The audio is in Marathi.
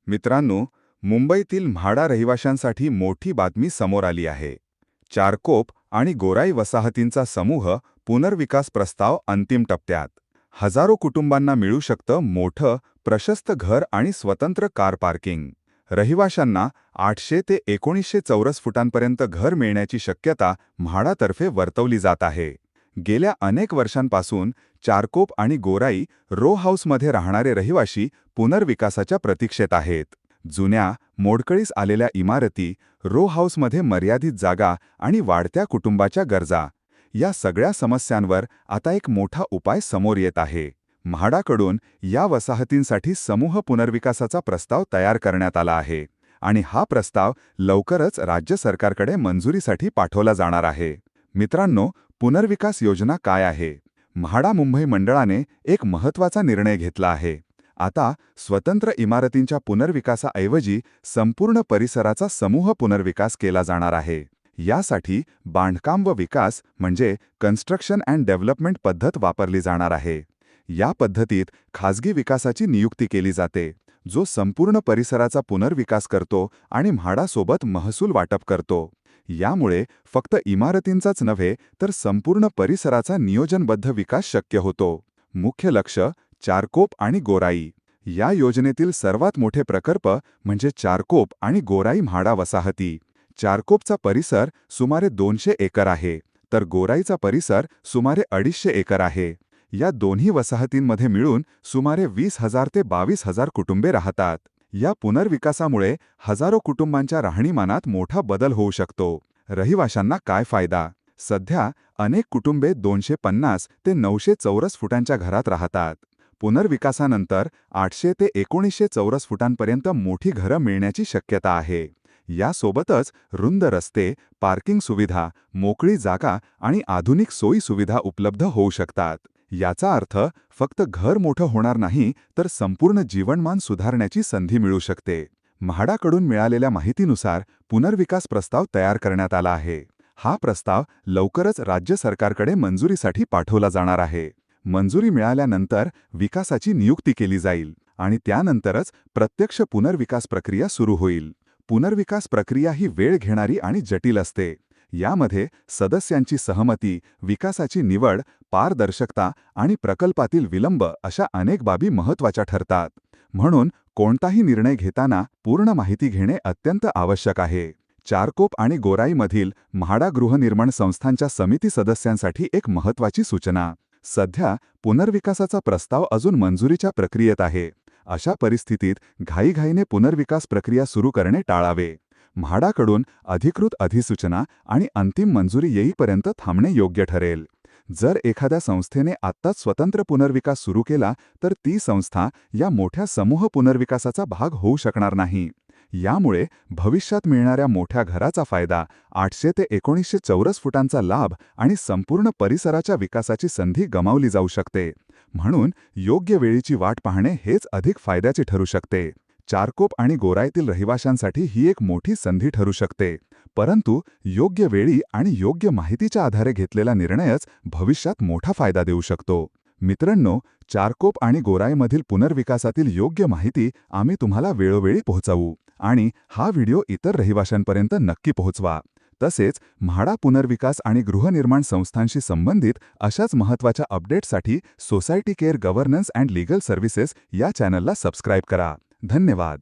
मित्रांनो, मुंबईतील म्हाडा रहिवाशांसाठी मोठी बातमी समोर आली आहे. चारकोप आणि गोराई वसाहतींचा समूह पुनर्विकास प्रस्ताव अंतिम टप्प्यात. हजारो कुटुंबांना मिळू शकतं मोठं, प्रशस्त घर आणि स्वतंत्र कार पार्किंग. रहिवाशांना 800 ते 1900 चौरस फुटांपर्यंत घर मिळण्याची शक्यता म्हाडातर्फे वर्तवली जात आहे. गेल्या अनेक वर्षांपासून चारकोप आणि गोराई रो हाऊसमध्ये राहणारे रहिवाशी पुनर्विकासाच्या प्रतीक्षेत आहेत. जुन्या, मोडकळीस आलेल्या इमारती, रो हाऊसमध्ये मर्यादित जागा आणि वाढत्या कुटुंबाच्या गरजा, या सगळ्या समस्यांवर आता एक मोठा उपाय समोर येत आहे. म्हाडाकडून या वसाहतींसाठी समूह पुनर्विकासाचा प्रस्ताव तयार करण्यात आला आहे आणि हा प्रस्ताव लवकरच राज्य सरकारकडे मंजुरीसाठी पाठवला जाणार आहे. मित्रांनो, पुनर्विकास योजना काय आहे? म्हाडा मुंबई मंडळाने एक महत्त्वाचा निर्णय घेतला आहे. आता स्वतंत्र इमारतींच्या पुनर्विकासाऐवजी संपूर्ण परिसराचा समूह पुनर्विकास केला जाणार आहे. यासाठी बांधकाम व विकास म्हणजे कन्स्ट्रक्शन अँड डेव्हलपमेंट पद्धत वापरली जाणार आहे. या पद्धतीत खाजगी विकासाची नियुक्ती केली जाते, जो संपूर्ण परिसराचा पुनर्विकास करतो आणि म्हाडासोबत महसूल वाटप करतो. यामुळे फक्त इमारतींचाच नव्हे तर संपूर्ण परिसराचा नियोजनबद्ध विकास शक्य होतो. मुख्य लक्ष चारकोप आणि गोराई. या योजनेतील सर्वात मोठे प्रकल्प म्हणजे चारकोप आणि गोराई म्हाडा वसाहती. चारकोपचा परिसर सुमारे 200 एकर आहे, तर गोराईचा परिसर सुमारे 250 एकर आहे. या दोन्ही वसाहतींमध्ये मिळून सुमारे 20,000 ते 22,000 कुटुंबे राहतात. या पुनर्विकासामुळे हजारो कुटुंबांच्या राहणीमानात मोठा बदल होऊ शकतो. रहिवाशांना काय फायदा? सध्या अनेक कुटुंबे 250 ते 900 चौरस फुटांच्या घरात राहतात. पुनर्विकासानंतर 800 ते 1900 चौरस फुटांपर्यंत मोठी घरं मिळण्याची शक्यता आहे. यासोबतच रुंद रस्ते, पार्किंग सुविधा, मोकळी जागा आणि आधुनिक सोयी सुविधा उपलब्ध होऊ शकतात. याचा अर्थ फक्त घर मोठं होणार नाही, तर संपूर्ण जीवनमान सुधारण्याची संधी मिळू शकते. म्हाडाकडून मिळालेल्या माहितीनुसार पुनर्विकास प्रस्ताव तयार करण्यात आला आहे. हा प्रस्ताव लवकरच राज्य सरकारकडे मंजुरीसाठी पाठवला जाणार आहे. मंजुरी मिळाल्यानंतर विकासाची नियुक्ती केली जाईल आणि त्यानंतरच प्रत्यक्ष पुनर्विकास प्रक्रिया सुरू होईल. पुनर्विकास प्रक्रिया ही वेळ घेणारी आणि जटिल असते. यामध्ये सदस्यांची सहमती, विकासाची निवड, पारदर्शकता आणि प्रकल्पातील विलंब अशा अनेक बाबी महत्त्वाच्या ठरतात. म्हणून कोणताही निर्णय घेताना पूर्ण माहिती घेणे अत्यंत आवश्यक आहे. चारकोप आणि गोराईमधील म्हाडा गृहनिर्माण संस्थांच्या समिती सदस्यांसाठी एक महत्त्वाची सूचना. सध्या पुनर्विकासाचा प्रस्ताव अजून मंजुरीच्या प्रक्रियेत आहे. अशा परिस्थितीत घाईघाईने पुनर्विकास प्रक्रिया सुरू करणे टाळावे. म्हाडाकडून अधिकृत अधिसूचना आणि अंतिम मंजुरी येईपर्यंत थांबणे योग्य ठरेल. जर एखाद्या संस्थेने आत्ताच स्वतंत्र पुनर्विकास सुरू केला तर ती संस्था या मोठ्या समूह पुनर्विकासाचा भाग होऊ शकणार नाही. यामुळे भविष्यात मिळणाऱ्या मोठ्या घराचा फायदा, 800 ते 1900 चौरस फुटांचा लाभ आणि संपूर्ण परिसराच्या विकासाची संधी गमावली जाऊ शकते. म्हणून योग्य वेळीची वाट पाहणे हेच अधिक फायद्याचे ठरू शकते. चारकोप आणि गोराईतील रहिवाशांसाठी ही एक मोठी संधी ठरू शकते. परंतु योग्य वेळी आणि योग्य माहितीच्या आधारे घेतलेला निर्णयच भविष्यात मोठा फायदा देऊ शकतो. मित्रांनो, चारकोप आणि गोराईमधील पुनर्विकासातील योग्य माहिती आम्ही तुम्हाला वेळोवेळी पोहोचवू आणि हा व्हिडिओ इतर रहिवाशांपर्यंत नक्की पोहोचवा. तसेच म्हाडा पुनर्विकास आणि गृहनिर्माण संस्थांशी संबंधित अशाच महत्त्वाच्या अपडेट्ससाठी society care governance and legal services या चॅनलला सबस्क्राईब करा. धन्यवाद.